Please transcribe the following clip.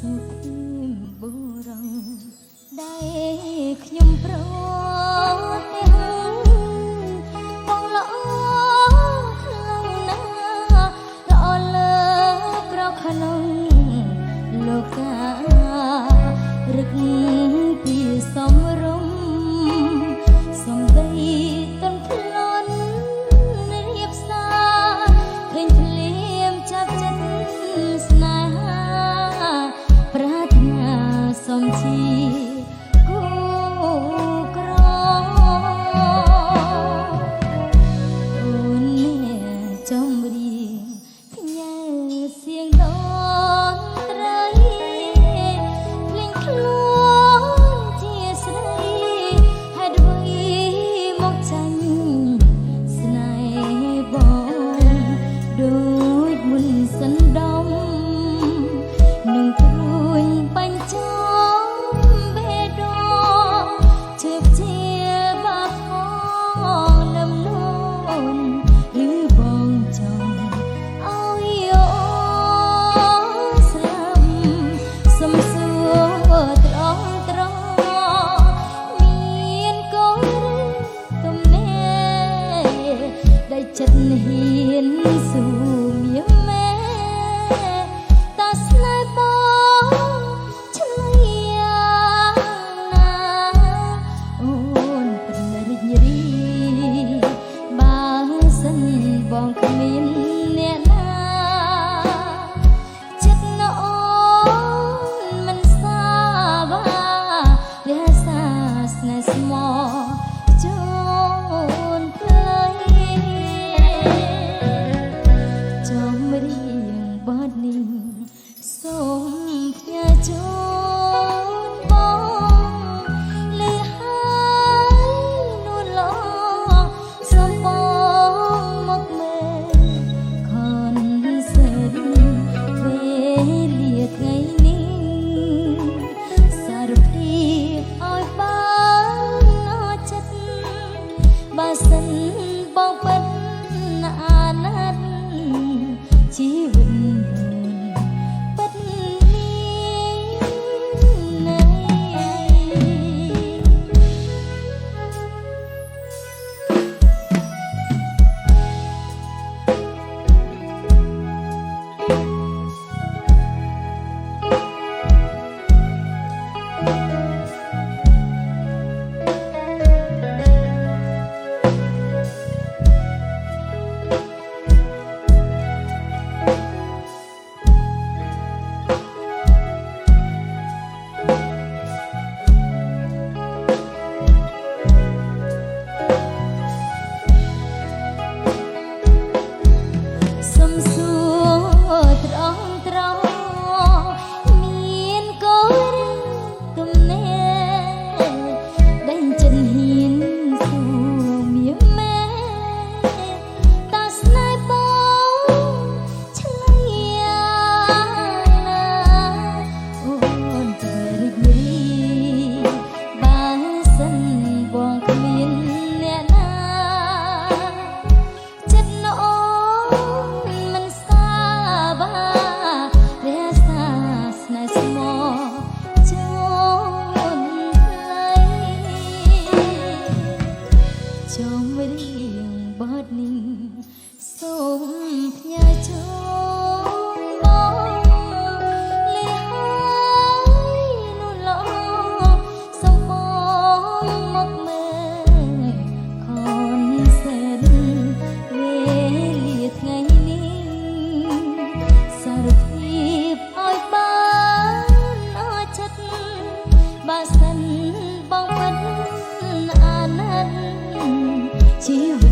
សុខបុរងដែលខ្ញុំប្រទេបងល្អខ្លាំងណាស់ល្អលើក្រក្នុងលោកការឹកពីសំរុំសំដីតន់ក្លន់រៀបសារឃើញភ្លៀមចាប់ចិត្តស្នេហាប្រាថ្នាសំជាគូក្រអូនអ្នកចំរៀងផ្ញើសៀងដនត្រីភ្លេងខ្លួនជាស្រីហេតុអ្វីមកចាញ់ស្នេហ៍បងដូចមុនសណ្ដំនឹងព្រួយបាញ់ចំបេះដូងជើបជាបាផងនឹមនួនឬបងចង់ឲ្យអូនស្លាប់សំសួរត្រង់មានកូនទំនេរដែលចិត្តហ៊ានស៊ូមៀមែតាស្នេហ៍បងឆ្លៃយ៉ាងណាអូនព្រលឹករីបើសិនបងគ្មានអ្នកណាចិត្តណអូនមិនសាបារក្សាស្នេហ៍ស្មោះជូនផ្លៃចំរៀងបទនេះសូមផ្ញើជូនបងលឺហើយនួនឡងសូមបងមកមើលខនសិនវេលាថ្ងៃនេះសារភាពឲ្យបានអស់ចិត្តបើសិនបងពិតអាណិតជីវិតពិតនេះណែ សំសួរត្រង់មានកូនទំនេរដែលចិត្តហ៊ានស៊ូមៀមែតាស្នេហ៍បងឆ្លៃយ៉ាងណាអូនព្រលឹករីបើសិនបងគ្មានអ្នកណាចិត្តណអូនមិនសាបារក្សាស្នេហ៍ស្មោះជូនផ្លៃចំរៀងបទនេះសូមផ្ញើជូនបងលឺហើយនួនឡងសូមបងមកមើលខនសិនវេលាថ្ងៃនេះសារភាពឲ្យបានអស់ចិត្តបើសិនបងពិតអាណិតជីវិត